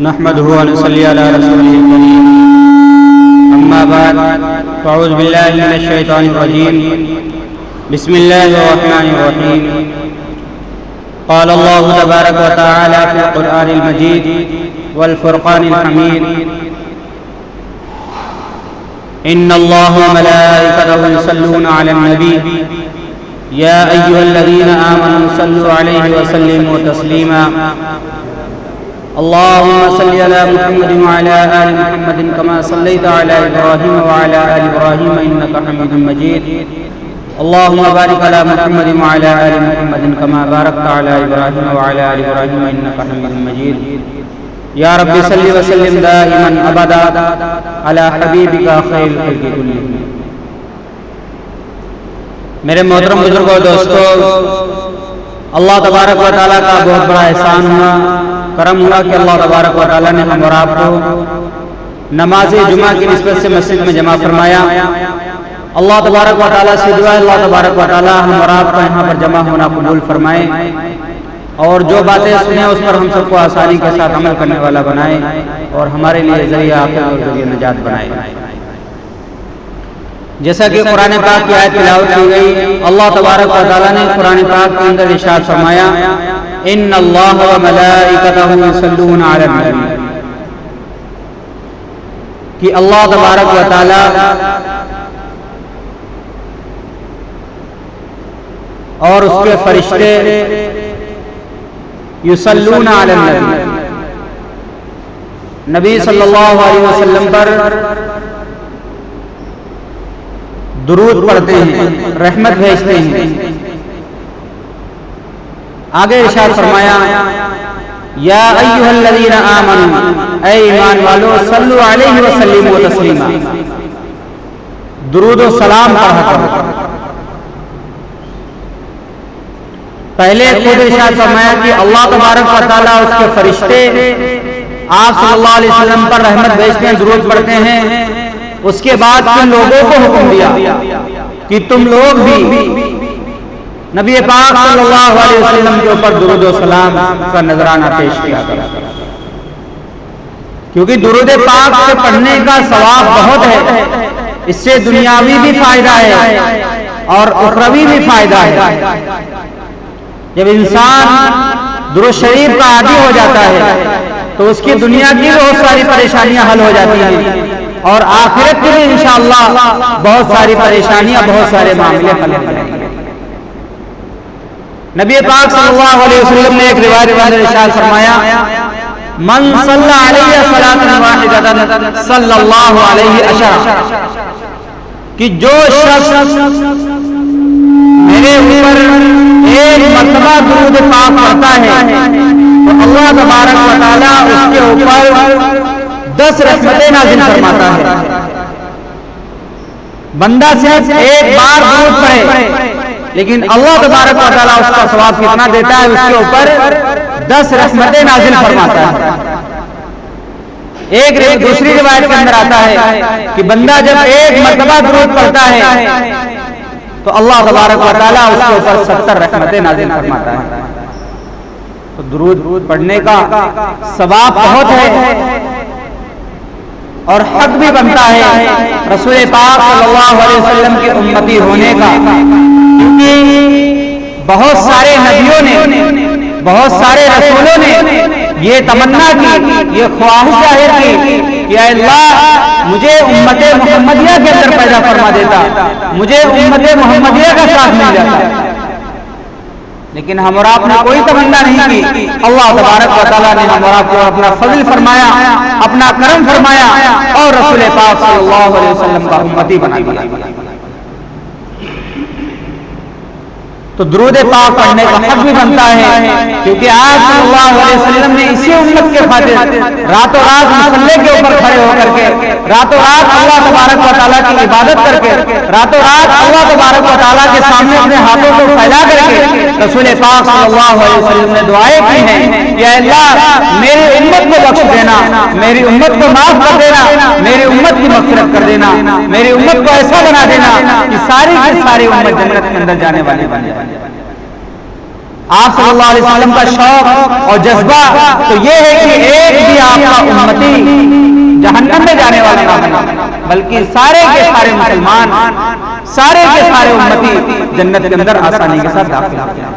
نحمده ونصلي على رسوله الكريم أما بعد فأعوذ بالله من الشيطان الرجيم بسم الله الرحمن الرحيم قال الله تبارك وتعالى في القرآن المجيد والفرقان الحميد إن الله وملائكته يصلون على النبي يا أيها الذين آمنوا صلوا عليه وسلموا تسليما اللهم صل على محمد وعلى آل محمد كما صليت على إبراهيم وعلى آل إبراهيم إنك حميد مجيد اللهم بارك على محمد وعلى آل محمد كما باركت على إبراهيم وعلى آل إبراهيم إنك حميد مجيد یا رب صل وسلم دائما ابدا علی حبیبک خیر الخلق کلهم۔ میرے محترم بزرگوں اور دوستو، اللہ تبارک و تعالیٰ کا بہت بڑا احسان ہوا، کرم ہوا کہ اللہ تبارک و تعالیٰ نے ہم اور آپ کو نماز جمعہ کی نسبت سے مسجد میں جمع فرمایا۔ اللہ تبارک و تعالیٰ سے دعا ہے اللہ تبارک و تعالیٰ ہم اور آپ کا یہاں پر جمع ہونا قبول فرمائے، اور جو باتیں سنیں اس پر ہم سب کو آسانی کے ساتھ عمل کرنے والا بنائے، اور ہمارے لیے ذریعہ آخرت اور ذریعہ نجات بنائے۔ جیسا کہ قرآن پاک کی آیت تلاوت کی گئی، اللہ تبارک و تعالیٰ نے قرآن پاک کے اندر ارشاد فرمایا ان اللہ وملائکتہ یصلون علی النبی، کہ اللہ تبارک و تعالیٰ اور اس کے فرشتے یصلون علی النبی، نبی صلی اللہ علیہ وسلم پر درود پڑھتے ہیں، رحمت بھیجتے ہیں۔ آگے ارشاد فرمایا یا ایھا الذین آمنوا، اے ایمان والو، صلو علیہ وسلموا تسلیما، درود و سلام پڑھا کرو۔ پہلے خود ارشاد فرمایا کہ اللہ تبارک و تعالیٰ اس کے فرشتے آپ صلی اللہ علیہ وسلم پر رحمت بھیجتے ہیں، درود پڑھتے ہیں۔ اس کے بعد تم لوگوں کو حکم دیا کہ تم لوگ بھی نبی پاک صلی اللہ علیہ وسلم کے اوپر درود و سلام کا نذرانہ پیش کیا کرو، کیونکہ درود پاک سے پڑھنے کا ثواب بہت ہے، اس سے دنیاوی بھی فائدہ ہے اور اخروی بھی فائدہ ہے۔ جب انسان درود شریف کا عادی ہو جاتا ہے تو اس کی دنیا کی بہت ساری پریشانیاں حل ہو جاتی ہیں، اور آخرت کی بھی انشاءاللہ بہت ساری پریشانیاں، بہت سارے معاملے حل ہو جائیں گے۔ نبی پاک صلی اللہ علیہ وسلم نے ایک روایت میں ارشاد فرمایا من صلی علیہ صلاۃ واحدۃ صلی اللہ علیہ عشرہ، کہ جو شخص میرے اوپر ایک مرتبہ درود پاک پڑھتا ہے تو اللہ تبارک و تعالیٰ اس کے اوپر 10 رحمتیں نازل فرماتا ہے۔ بندہ صرف ایک بار درود پڑھے لیکن اللہ تبارک و تعالیٰ اس کا ثواب کتنا دیتا ہے، اس کے اوپر 10 رحمتیں نازل فرماتا ہے۔ ایک دوسری روایت کے اندر آتا ہے کہ بندہ جب ایک مرتبہ درود پڑھتا ہے تو اللہ تبارک و تعالیٰ اس کے اوپر 70 رحمتیں نازل فرماتا ہے۔ تو درود پڑھنے کا ثواب بہت ہے اور حق بھی بنتا ہے رسول پاک صلی اللہ علیہ وسلم کے امتی ہونے کا، کیونکہ بہت سارے نبیوں نے، بہت سارے رسولوں نے یہ تمنا کی، یہ خواہش ظاہر کی کہ اے اللہ مجھے امت محمدیہ کے اندر پیدا فرما دیتا، مجھے امت محمدیہ کا ساتھ مل جاتا، لیکن ہم اور آپ نے کوئی تمنا نہیں کی۔ اللہ تبارک و تعالیٰ نے ہم اور آپ کو اپنا فضل فرمایا، اپنا کرم فرمایا، اور رسول پاک صلی اللہ علیہ وسلم کا امتی بنا دیا۔ تو درود پاک پڑھنے کا حق بھی بنتا ہے، کیونکہ آپ صلی اللہ علیہ وسلم نے اسی امت کے خاطر راتوں رات مصلی کے اوپر کھڑے ہو کر کے، راتوں رات اللہ تبارک و تعالیٰ کی عبادت کر کے، راتوں رات اللہ تبارک و تعالیٰ کے سامنے اپنے ہاتھوں کو پھیلا کر کے رسول پاک صلی اللہ علیہ وسلم نے دعائیں کی ہیں کہ اے اللہ میری امت کو بخش دینا، میری امت کو معاف کر دینا، میری امت کی مغفرت کر دینا، میری امت کو ایسا بنا دینا کہ ساری کی ساری امت جنت کے اندر جانے والی بن جائے۔ آپ صلی اللہ علیہ وسلم کا شوق اور جذبہ تو یہ ہے کہ ایک بھی آپ کا امتی جہنم میں جانے والا نہ بنے، بلکہ سارے کے سارے مسلمان، سارے کے سارے امتی جنت کے اندر آسانی کے ساتھ داخل ہوتے ہیں۔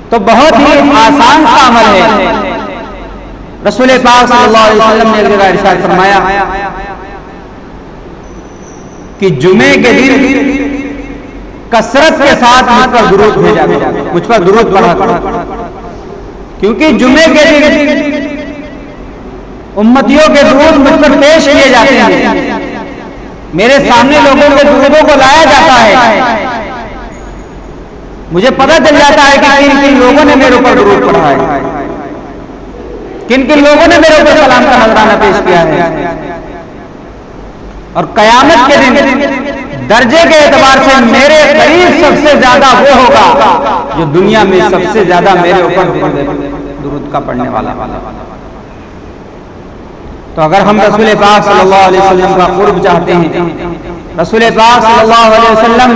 تو بہت ہی آسان سا عمل ہے۔ رسول پاک صلی اللہ علیہ وسلم نے ایک جگہ ارشاد فرمایا کہ جمعے کے دن کثرت کے ساتھ مجھ پر درود بھیجا کرو، مجھ پر درود پڑھا کرو، کیونکہ جمعے کے دن امتیوں کے درود مجھ پر پیش کیے جاتے ہیں، میرے سامنے لوگوں کے درودوں کو لایا جاتا ہے، مجھے پتہ چل جاتا ہے کہ کن کن لوگوں نے میرے اوپر درود پڑھا ہے، کن کن لوگوں نے میرے اوپر سلام کا نذرانہ پیش کیا ہے۔ اور قیامت کے دن درجے کے اعتبار سے میرے قریب سب سے زیادہ وہ ہوگا جو دنیا میں سب سے زیادہ میرے اوپر درود کا پڑھنے والا۔ تو اگر ہم رسول پاک صلی اللہ علیہ وسلم کا قرب چاہتے ہیں، رسول پاک صلی اللہ علیہ وسلم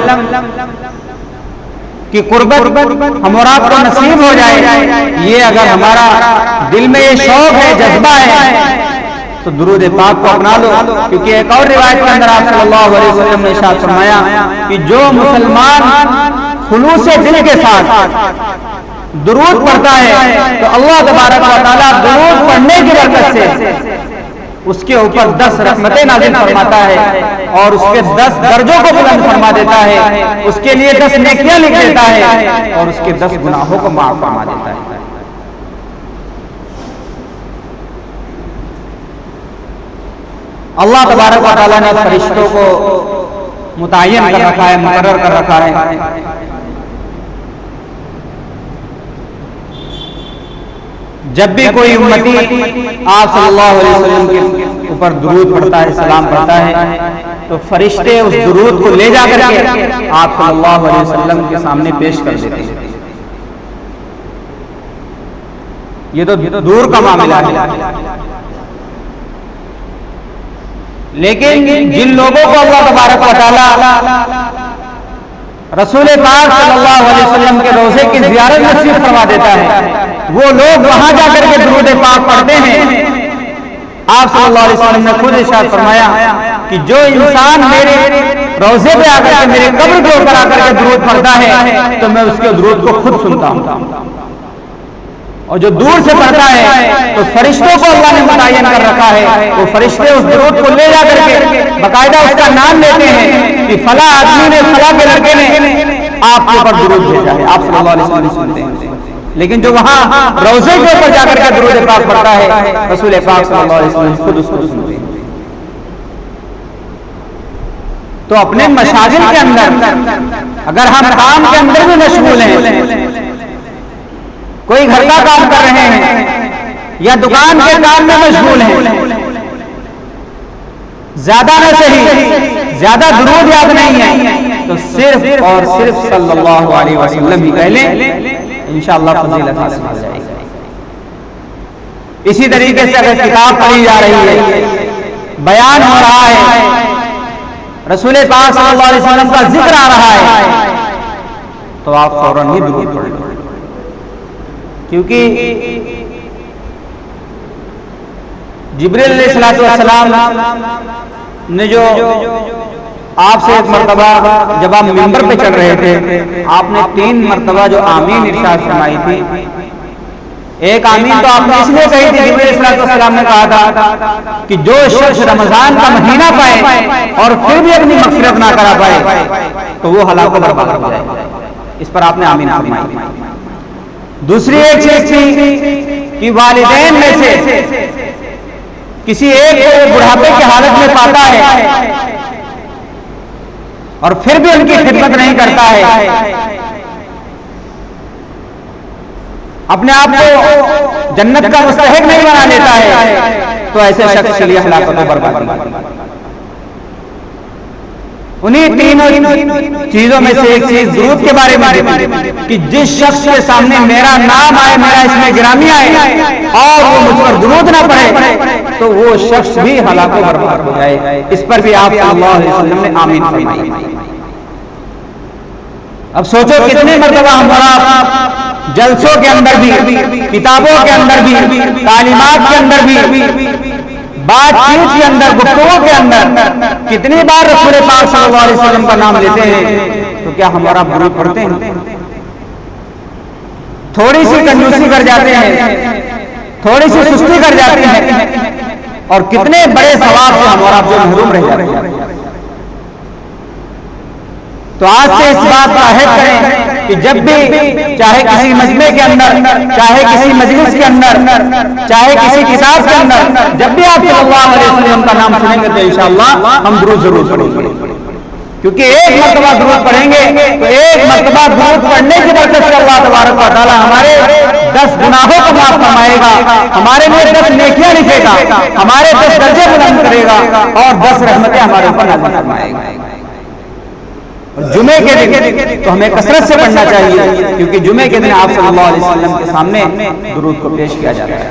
کی قربت ہم اور آپ کو نصیب ہو جائے، یہ اگر ہمارا دل میں یہ شوق ہے، جذبہ ہے، تو درود پاک کو اپنا لو، کیونکہ ایک اور روایت کے اندر آپ صلی اللہ علیہ وسلم نے ارشاد فرمایا کہ جو مسلمان خلوص دل کے ساتھ درود پڑھتا ہے تو اللہ تبارک و تعالیٰ درود پڑھنے کی برکت سے اس کے اوپر 10 رحمتیں نازل فرماتا ہے اور اس کے 10 درجوں کو بلند فرما دیتا ہے، اس کے لیے 10 نیکیاں لکھ دیتا ہے اور اس کے 10 گناہوں کو معاف فرما دیتا ہے۔ اللہ تبارک و تعالیٰ نے فرشتوں کو متعین کر رکھا ہے، مقرر کر رکھا ہے، جب بھی کوئی امتی آپ صلی اللہ علیہ وسلم کے اوپر درود پڑھتا ہے، سلام پڑھتا ہے، تو فرشتے اس درود کو لے جا کر کے آپ صلی اللہ علیہ وسلم کے سامنے پیش کر دیتے ہیں۔ یہ تو دور کا معاملہ ہے، لیکن جن لوگوں کو اللہ تبارک و تعالیٰ رسول پاک صلی اللہ علیہ وسلم کے روضے کی زیارت نصیب فرما دیتا ہے، وہ لوگ وہاں جا کر کے درود پاک پڑھتے ہیں۔ آپ صلی اللہ علیہ وسلم نے خود ارشاد فرمایا کہ جو انسان میرے روضے پہ آ کر کے میرے قبر کے اوپر آ کر کے درود پڑھتا ہے تو میں اس کے درود کو خود سنتا ہوں، اور جو دور سے پڑھتا ہے تو فرشتوں کو اللہ نے متعین کر رکھا ہے، وہ فرشتے اس درود کو لے جا کر کے باقاعدہ اس کا نام لیتے ہیں کہ فلاں آدمی نے، فلاں کے لڑکے نے آپ کے اوپر درود بھیجا ہے، آپ صلی اللہ علیہ وسلم سنتے ہیں۔ لیکن جو وہاں روضے کے اوپر جا کر کے درود پاک پڑھتا ہے، رسول پاک صلی اللہ علیہ وسلم خود اس کو سنتے ہیں۔ تو اپنے مشاغل کے اندر اگر ہم کام کے اندر بھی مشغول ہیں، کوئی گھر کا کام کر رہے ہیں یا دکان کے کام میں مشغول ہیں، زیادہ نہ صحیح زیادہ درود یاد نہیں ہے تو صرف اور صرف صلی اللہ علیہ وسلم ہی کہہ لیں، انشاءاللہ فضیلت حاصل ہو جائے گی۔ اسی طریقے سے اگر کتاب پڑھی جا رہی ہے، بیان ہو رہا ہے، رسول پاک صلی اللہ علیہ وسلم کا ذکر آ رہا ہے، تو آپ فوراً ہی درود پڑھ لیں، کیونکہ جبریل علیہ السلام نے جو آپ سے ایک مرتبہ جب آپ منبر پہ چڑھ رہے تھے، آپ نے 3 مرتبہ جو آمین ارشاد فرمائی تھی، ایک آمین تو آپ نے اس لیے کہی تھی، جبریل علیہ السلام نے کہا تھا کہ جو شخص رمضان کا مہینہ پائے اور پھر بھی اپنی مغفرت نہ کرا پائے تو وہ ہلاک و برباد ہو جائے گا، اس پر آپ نے آمین فرمائی۔ دوسری ایک چیز تھی کہ والدین میں سے کسی ایک کو بڑھاپے کی حالت میں پاتا ہے اور پھر بھی ان کی خدمت نہیں کرتا ہے، اپنے آپ کو جنت کا مستحق نہیں بنا لیتا ہے، تو ایسے شخص کے لیے ہلاکت و بربادی۔ انہی تینوں چیزوں میں سے ایک چیز درود کے بارے میں کہ جس شخص کے سامنے میرا نام آئے، میرا اس میں گرامی آئے اور وہ مجھ پر درود نہ پڑھے تو وہ شخص بھی ہلاک و برباد ہو جائے۔ اس پر بھی آپ صلی اللہ علیہ وسلم نے آمین فرمائی۔ اب سوچو کتنی مرتبہ ہمارا جلسوں کے اندر بھی، کتابوں کے اندر بھی، تعلیمات کے اندر بھی، بات چیت کے اندر، گفتگو کے اندر کتنی بار رسول پاک صلی اللہ علیہ وسلم کا نام لیتے ہیں، تو کیا ہمارا درود پڑھتے ہیں؟ تھوڑی سی کنجوسی کر جاتے ہیں، تھوڑی سی سستی کر جاتے ہیں، اور کتنے بڑے ثواب سے ہمارا جو محروم رہ جاتے ہیں۔ تو آج سے اس بات کا عہد کریں کہ جب بھی چاہے کسی مجمع کے اندر، چاہے کسی مجلس کے اندر، چاہے کسی کتاب کے اندر، جب بھی آپ صلی اللہ علیہ وسلم کا نام سنیں گے تو انشاءاللہ ہم درود ضرور پڑھیں گے، کیونکہ ایک مرتبہ درود پڑھیں گے تو ایک مرتبہ درود پڑھنے کی برکت سے اللہ تبارک و تعالی ہمارے 10 گناہوں کو معاف فرمائے گا، ہمارے لیے 10 نیکیاں لکھے گا، ہمارے 10 درجے بلند کرے گا، اور 10 رحمتیں ہمارے اوپر نازل فرمائے گا۔ جمعے کے دن تو ہمیں کثرت سے پڑھنا چاہیے، کیونکہ جمعے کے دن آپ صلی اللہ علیہ وسلم کے سامنے درود کو پیش کیا جاتا ہے۔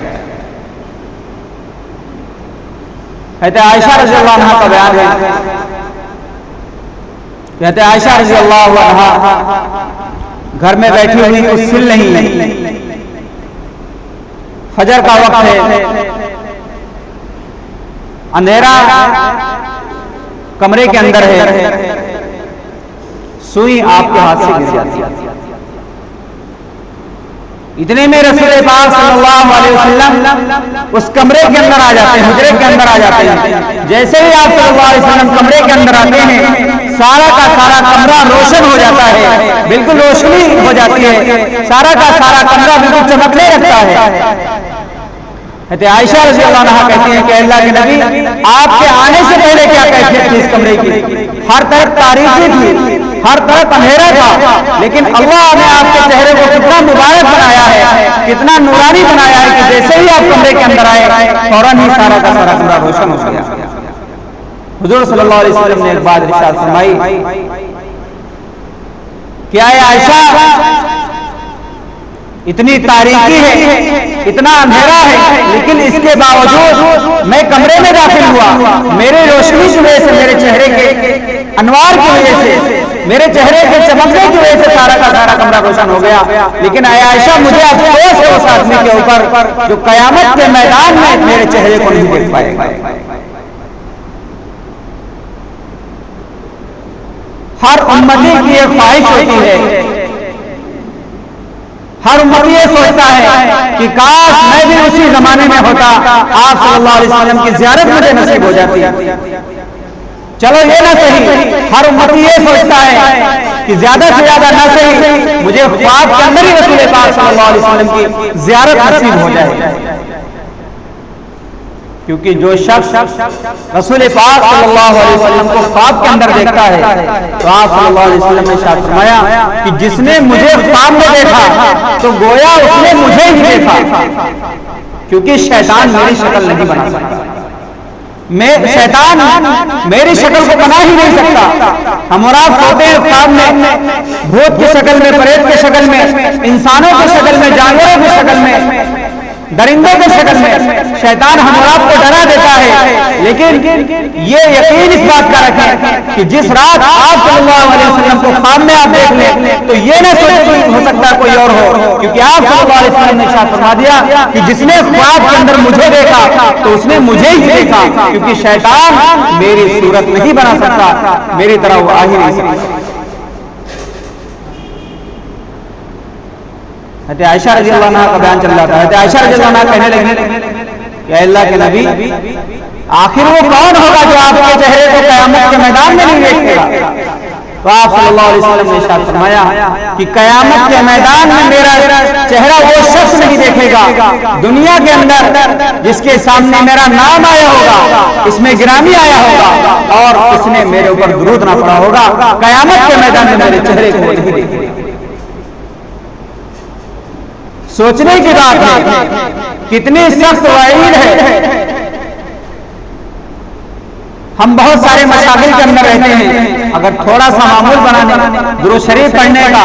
حضرت عائشہ رضی اللہ عنہا کا بیان ہے، حضرت عائشہ رضی اللہ عنہا گھر میں بیٹھی ہوئی کچھ سل نہیں، فجر کا وقت ہے، اندھیرا کمرے کے اندر ہے، سوئی آپ کے ہاتھ سے گر جاتی ہے، اتنے میں رسول پاک صلی اللہ علیہ وسلم اس کمرے کے اندر آ جاتے ہیں، حجرے کے اندر آ جاتے ہیں۔ جیسے ہی آپ صلی اللہ علیہ وسلم کمرے کے اندر آتے ہیں، سارا کا سارا کمرہ روشن ہو جاتا ہے، بالکل روشنی ہو جاتی ہے، سارا کا سارا کمرہ بالکل چمکنے لگتا ہے۔ حضرت عائشہ رضی اللہ عنہا کہتی ہیں کہ اللہ کے نبی، آپ کے آنے سے پہلے کیا کیفیت تھی اس کمرے کی؟ ہر طرف تاریکی تھی، ہر طرف اندھیرا تھا، لیکن اللہ نے آپ کے چہرے کو کتنا مبارک بنایا ہے، کتنا نورانی بنایا ہے کہ جیسے ہی آپ کمرے کے اندر آئے فوراً ہی سارا کا سارا کمرہ روشن ہو گیا۔ حضور صلی اللہ علیہ وسلم نے ایک بات ارشاد فرمائی، کیا ہے عائشہ، اتنی تاریکی ہے، اتنا اندھیرا ہے، لیکن اس کے باوجود میں کمرے میں داخل ہوا، میرے روشنی کی وجہ سے، میرے چہرے کے انوار کی وجہ سے، میرے چہرے کے چمکنے کی وجہ سے سارا کا سارا کمرہ روشن ہو گیا، لیکن اے عائشہ مجھے افسوس ہے اس آدمی کے اوپر جو قیامت کے میدان میں میرے چہرے کو نہیں دیکھ پائے گا۔ ہر امتی کی ایک خواہش ہوتی ہے، ہر امتی یہ سوچتا ہے کہ کاش میں بھی اسی زمانے میں ہوتا، آپ صلی اللہ علیہ وسلم کی زیارت مجھے نصیب ہو جاتی۔ چلو یہ نہ صحیح، ہر امتی یہ سوچتا ہے کہ زیادہ سے زیادہ نہ صحیح مجھے خواب کے اندر ہی رسول پاک صلی اللہ علیہ وسلم کی زیارت نصیب ہو جائے، کیونکہ جو شخص رسول پاک صلی اللہ علیہ وسلم کو خواب کے اندر دیکھتا ہے تو آپ صلی اللہ علیہ وسلم نے ارشاد فرمایا کہ جس نے مجھے خواب میں دیکھا تو گویا اس نے مجھے ہی دیکھا، کیونکہ شیطان میری شکل نہیں بنا سکتا، شیطان میری شکل کو بنا ہی نہیں سکتا۔ ہم اور آپ ہوتے ہیں خواب میں بھوت کی شکل میں، پریت کی شکل میں، انسانوں کی شکل میں، جانوروں کی شکل میں، درندوں کی شکل میں، شیطان ہم اور آپ کو ڈرا دیتا ہے، لیکن یہ یقین اس بات کا رکھیں کہ جس رات آپ صلی اللہ علیہ وسلم کو خواب میں آپ دیکھ لیں تو یہ نہ سوچیں ہو سکتا کوئی اور ہو، کیونکہ آپ صلی اللہ علیہ وسلم نے ارشاد فرما دیا کہ جس نے خواب کے اندر مجھے دیکھا تو اس نے مجھے ہی دیکھا، کیونکہ شیطان میری صورت نہیں بنا سکتا، میری طرح وہ آ ہی نہیں سکتا۔ حضرت عائشہ رضی اللہ عنہ کا بیان چل رہا تھا، حضرت عائشہ رضی اللہ عنہ کہنے لگی کہ اے اللہ کے نبی، آخر وہ کون ہوگا جو آپ کے چہرے کو قیامت کے میدان میں نہیں دیکھے گا؟ تو آپ صلی اللہ علیہ وسلم نے ارشاد فرمایا کہ قیامت کے میدان میں میرا چہرہ وہ شخص نہیں دیکھے گا دنیا کے اندر جس کے سامنے میرا نام آیا ہوگا، اس میں گرامی آیا ہوگا اور اس نے میرے اوپر درود نہ پڑا ہوگا، قیامت کے میدان میں میرے چہرے کو نہیں دیکھے گا۔ سوچنے کی بات ہے کتنی سخت وعید ہے۔ ہم بہت سارے مشاغل کے اندر رہتے ہیں، اگر تھوڑا سا معمول بنانے، درود شریف پڑھنے کا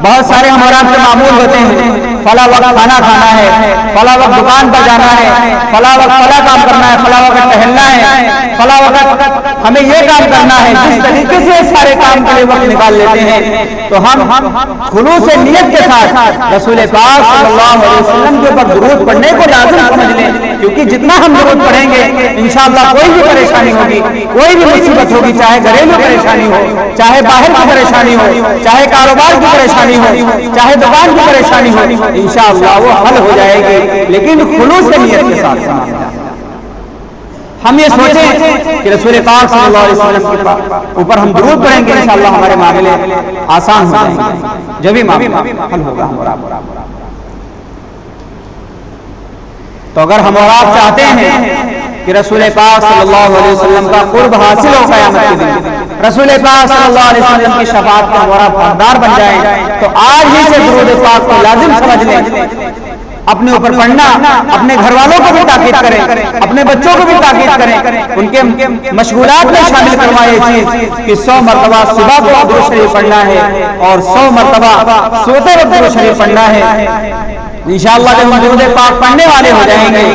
بہت سارے ہمارا معمول ہوتے ہیں، فلاں وقت کھانا کھانا ہے، فلاں وقت دکان پر جانا ہے، فلاں وقت فلاں کام کرنا ہے، فلاں وقت ٹہلنا ہے، فلاں وقت ہمیں یہ کام کرنا ہے، جس طریقے سے سارے کام کے لیے وقت نکال لیتے ہیں، تو ہم خلوص نیت کے ساتھ رسول پاک صلی اللہ علیہ وسلم کے اوپر درود پڑھنے کو لازم سمجھ لیں، کیونکہ جتنا ہم درود پڑھیں گے انشاءاللہ کوئی بھی پریشانی ہوگی، کوئی بھی مصیبت ہوگی، چاہے گھریلو پریشانی ہو، چاہے باہر کی پریشانی ہو، چاہے کاروبار کی پریشانی ہو، چاہے دکان کی پریشانی ہو، انشاءاللہ وہ حل ہو جائے گی، لیکن خلوص نیت کے ساتھ ہم یہ سوچیں کہ رسول پاک صلی اللہ علیہ وسلم کے اوپر ہم درود پڑھیں گے، انشاءاللہ ہمارے معاملے آسان ہو جائیں گے، جبھی معاملہ حل ہوگا ہمارا۔ تو اگر ہم اور آپ چاہتے ہیں کہ رسول پاک صلی اللہ علیہ وسلم کا قرب حاصل ہو قیامت کے دن، رسول پاک صلی اللہ علیہ وسلم کی شفاعت کا ہمارا حقدار بن جائیں، تو آج ہی سے درود پاک کو لازم سمجھ لیں، اپنے اوپر پڑھنا، اپنے گھر والوں کو بھی تاکید کریں، اپنے بچوں کو بھی تاکید کریں، ان کے مشغولات میں شامل کروائیں یہ چیز کہ 100 مرتبہ صبح کو درود شریف پڑھنا ہے اور 100 مرتبہ سوتے وقت درود شریف پڑھنا ہے۔ انشاءاللہ جب ہم درود پاک پڑھنے والے ہو جائیں گے،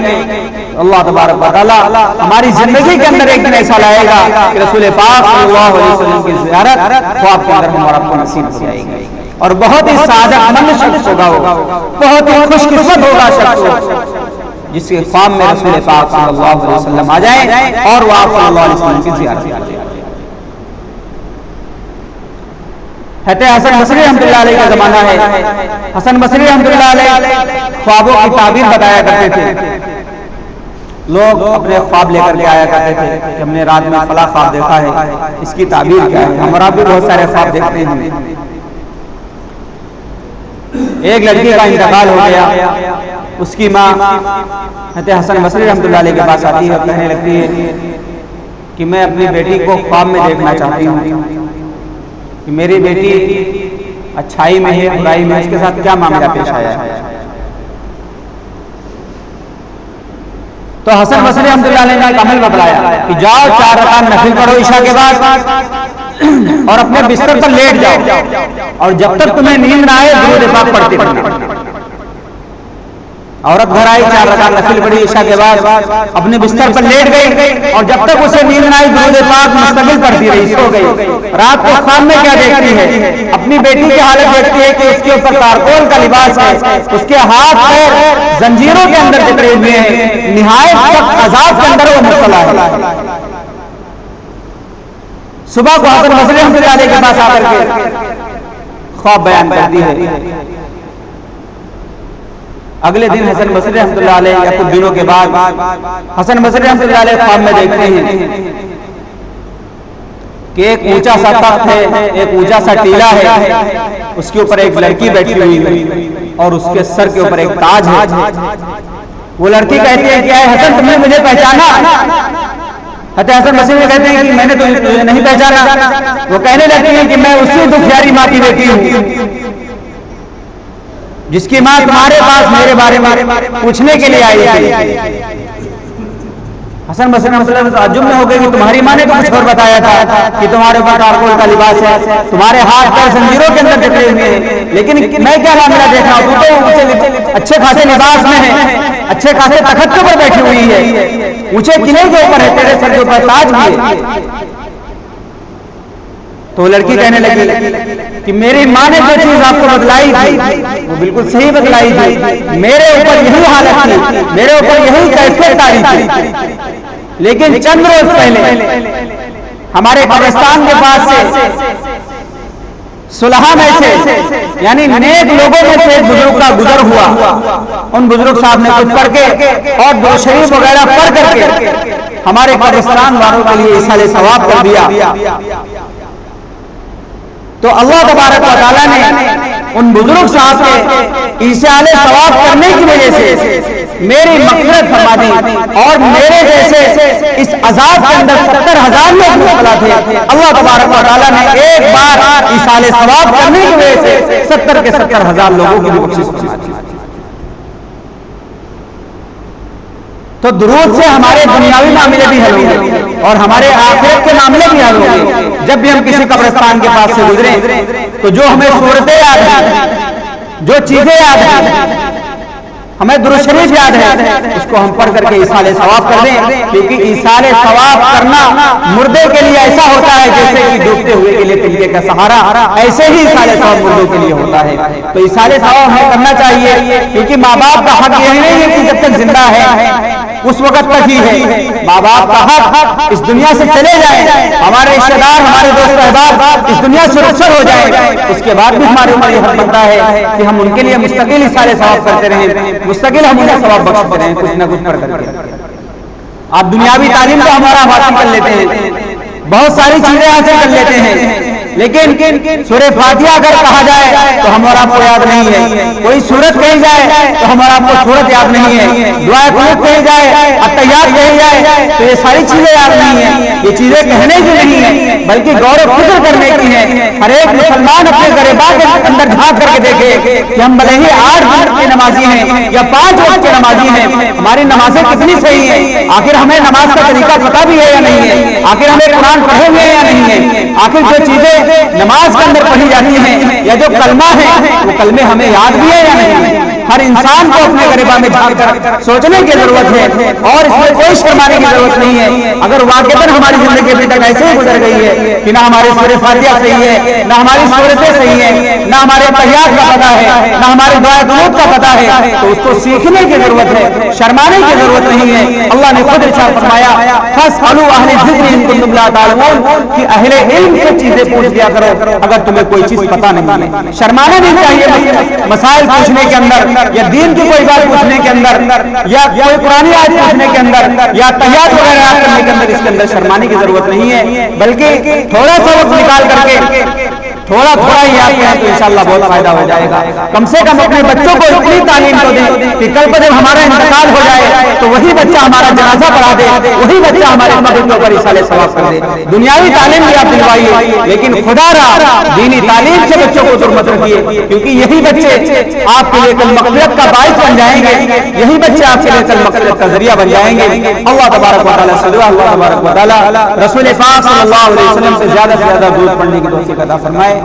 اللہ تبارک و تعالی ہماری زندگی کے اندر ایک دن ایسا لائے گا کہ رسول پاک صلی اللہ علیہ وسلم کی زیارت خواب کے اندر ہمارا کو نصیب ہو جائے گی، اور بہت ہی سعادت مند شخص ہوگا، بہت ہی خوش قسمت ہوگا شخص جس کے خواب میں رسول پاک صلی اللہ علیہ وسلم آ جائیں اور وہ آپ صلی اللہ علیہ وسلم کی زیارت کریں۔ حضرت حسن بصری رحمۃ اللہ علیہ کا زمانہ ہے، حسن بصری رحمۃ اللہ علیہ خوابوں کی تعبیر بتایا کرتے تھے، لوگ اپنے خواب لے کر کے آیا کرتے تھے کہ ہم نے رات میں فلاں خواب دیکھا ہے، اس کی تعبیر کیا ہے؟ ہم اور آپ بھی بہت سارے خواب دیکھتے ہیں۔ ایک لڑکی کا انتقال ہو گیا، اس کی ماں حضرت حسن بصری رحمۃ اللہ علیہ کے پاس آتی ہے اور کہنے لگتی ہے کہ میں اپنی بیٹی کو خواب میں دیکھنا چاہتی ہوں کہ میری بیٹی اچھائی میں ہے، برائی میں، اس کے ساتھ کیا معاملہ پیش آیا ہے۔ تو حسن بصری رحمۃ اللہ علیہ نے ایک عمل بتلایا کہ جاؤ 4 رکعت نفل پڑھو عشاء کے بعد اور اپنے بستر پر لیٹ جاؤ، اور جب تک تمہیں نیند نہ آئے درود پاک پڑھتے رہنا۔ عورت گھر آئی، 4 رکعت نفل پڑھی عشاء کے بعد، اپنے بستر پر لیٹ گئی، اور جب تک اسے نیند نہ آئی درود پاک مستقبل پڑھتی رہی، سو گئی۔ رات کو خواب میں کیا دیکھتی ہے؟ اپنی بیٹی کی حالت دیکھتی ہے کہ اس کے اوپر تارکول کا لباس ہے، اس کے ہاتھ پیر زنجیروں کے اندر جکڑے ہوئے ہیں، نہایت سخت عذاب کے اندر وہ مبتلا ہے۔ صبح کو حسن بصری رحمۃ اللہ علیہ کے پاس آ کر کے خواب بیان کرتی ہے۔ اگلے دن حسن بصری رحمۃ اللہ علیہ یا کچھ دنوں کے بعد حسن بصری رحمۃ اللہ علیہ خواب میں دیکھتے ہیں کہ ایک اونچا سا تخت ہے، ایک اونچا سا ٹیلا ہے، اس کے اوپر ایک لڑکی بیٹھی ہوئی ہے اور اس کے سر کے اوپر ایک تاج ہے۔ وہ لڑکی کہتی ہے کہ اے حسن تم نے مجھے پہچانا؟ حضرت حسن بصری کہتے ہیں کہ میں نے تجھے نہیں پہچانا۔ وہ کہنے لگتی ہیں کہ میں اسی دکھیاری ماں کی بیٹی ہوں جس کی ماں تمہارے پاس میرے بارے میں پوچھنے کے لیے آئی تھی۔ حسن بصری رحمۃ اللہ تعجب میں ہو گئی کہ تمہاری ماں نے تو کچھ اور بتایا تھا کہ تمہارے اوپر تارکول کا لباس ہے، تمہارے ہاتھ پیر زنجیروں کے اندر جکڑے ہوئے ہیں، لیکن میں کیا معاملہ دیکھ رہا ہوں؟ تو اچھے خاصے لباس میں ہے، اچھے خاصے تخت کے اوپر بیٹھی ہوئی ہے، اونچے قلعے کے اوپر ہے، تیرے سر کے اوپر تاج بھی ہے۔ تو لڑکی کہنے لگی کہ میری ماں نے جو چیز آپ کو بتلائی تھی وہ بالکل صحیح بتلائی تھی، میرے اوپر یہی حالت تھی، میرے اوپر یہی کیفیت تاری تھی، لیکن چند روز پہلے ہمارے قبرستان کے پاس سے صلحاء میں سے یعنی نیک لوگوں میں سے ایک بزرگ کا گزر ہوا، ان بزرگ صاحب نے کچھ پڑھ کے اور درود شریف وغیرہ پڑھ کر کے ہمارے قبرستان والوں کے لیے ایصال ثواب کر دیا۔ تو اللہ تبارک و تعالیٰ نے ان بزرگ صاحب کے ایصال ثواب کرنے کی وجہ سے میری مغفرت فرما دی، اور میرے جیسے اس عذاب کے اندر 70,000 لوگ مبتلا تھے، اللہ تبارک و تعالیٰ نے ایک بار ایصال ثواب کرنے کی وجہ سے 70 کے 70,000 لوگوں کی بخشش فرما دی۔ تو درود سے ہمارے دنیاوی معاملے بھی حل ہوں گے اور ہمارے آخرت کے معاملے بھی حل ہوں گے۔ جب بھی ہم کسی قبرستان کے پاس سے گزریں تو جو ہمیں صورتیں یاد ہیں جو چیزیں یاد ہیں، ہمیں درود شریف یاد ہے، اس کو ہم پڑھ کر کے ایصال ثواب کر دیں، کیونکہ ایصال ثواب کرنا مردے کے لیے ایسا ہوتا ہے جیسے کہ ڈوبتے ہوئے کے لیے تنکے کا سہارا، ایسے ہی ایصال ثواب مردوں کے لیے ہوتا ہے۔ تو ایصال ثواب ہمیں کرنا چاہیے، کیونکہ ماں باپ کا حق یہ نہیں ہے کہ جب تک زندہ ہے اس وقت تک ہی ہے، ماں باپ کا حق اس دنیا سے چلے جائیں، ہمارے رشتے دار، ہمارے دوست احباب اس دنیا سے رخصت ہو جائیں، اس کے بعد بھی ہمارے اوپر یہ حق بنتا ہے کہ ہم ان کے لیے مستقل ایصال ثواب کرتے رہیں، مستقل ہم انہیں ثواب بخشتے رہیں، کچھ نہ کچھ کر کے۔ آپ دنیاوی تعلیم تو ہمارا حاصل کر لیتے ہیں، بہت ساری چیزیں حاصل کر لیتے ہیں، لیکن سورہ فاتحہ اگر کہا جائے تو ہم اور آپ کو یاد نہیں ہے، کوئی سورت کہی جائے تو ہم اور آپ کو سورت یاد نہیں ہے، دعائے قنوت کہی جائے، اتحیات کہی جائے تو یہ ساری چیزیں یاد نہیں ہیں۔ یہ چیزیں کہنے کی نہیں ہیں بلکہ غور و فکر کرنے کی ہیں۔ ہر ایک مسلمان اپنے غریبا کے اندر جھانک کر کے دیکھے کہ ہم بھلے ہی 8 وقت کے نمازی ہیں یا 5 وقت کے نمازی ہیں، ہماری نمازیں کتنی صحیح ہیں، آخر ہمیں نماز کا طریقہ پتہ بھی ہے یا نہیں ہے، آخر ہمیں قرآن پڑھے ہوئے ہیں یا نہیں ہے، آخر جو چیزیں نماز کے اندر پڑھی جاتی ہیں یا جو کلمہ ہے وہ کلمے ہمیں یاد بھی ہے یا نہیں ہے۔ ہر انسان کو اپنے غریبا میں جھانک کر سوچنے کی ضرورت ہے، اور اس میں کوئی شرمانے کی ضرورت نہیں ہے۔ اگر واقعتاً ہماری زندگی ابھی تک ایسے ہی گزر گئی ہے کہ نہ ہماری سورہ فاتحہ صحیح ہے، نہ ہماری سورتیں صحیح ہیں، نہ ہمارے تحیات کا پتہ ہے، نہ ہماری دعائے قنوت کا پتہ ہے، تو اس کو سیکھنے کی ضرورت ہے، شرمانے کی ضرورت نہیں ہے۔ اللہ نے خود ارشاد فرمایا فاسألوا اہل الذکر ان کنتم لا تعلمون، کہ اہل علم سے چیزیں پوچھ لیا کرو اگر تمہیں کوئی چیز پتہ نہیں ہے۔ شرمانا نہیں چاہیے مسائل پوچھنے کے اندر، یا دین کی کوئی بات پوچھنے کے اندر، یا کوئی پرانی آیت پوچھنے کے اندر، یا تحیات وغیرہ یاد کرنے کے اندر، اس کے اندر شرمانے کی ضرورت نہیں ہے، بلکہ تھوڑا سا وقت نکال کر کے تھوڑا ہی یاد کریں تو انشاءاللہ بہت فائدہ ہو جائے گا۔ کم سے کم اپنے بچوں کو اتنی تعلیم کو دیں کہ کل پر جب ہمارا انتقال ہو جائے تو وہی بچہ ہمارا جنازہ پڑھا دے، وہی بچہ ہمارے قبر کے اوپر ایصال ثواب کر دے۔ دنیاوی تعلیم بھی آپ دلوائیے، لیکن خدا را دینی تعلیم سے بچوں کو دور مت رکھیے، کیونکہ یہی بچے آپ کے لیے کل مغفرت کا باعث بن جائیں گے، یہی بچے آپ کے لیے کل مغفرت کا ذریعہ بن جائیں گے۔ اللہ تبارک و تعالیٰ صلی اللہ تبارک و تعالیٰ رسول پاک صلی اللہ علیہ وسلم سے زیادہ سے زیادہ درود پڑھنے کی توفیق عطا فرمائے۔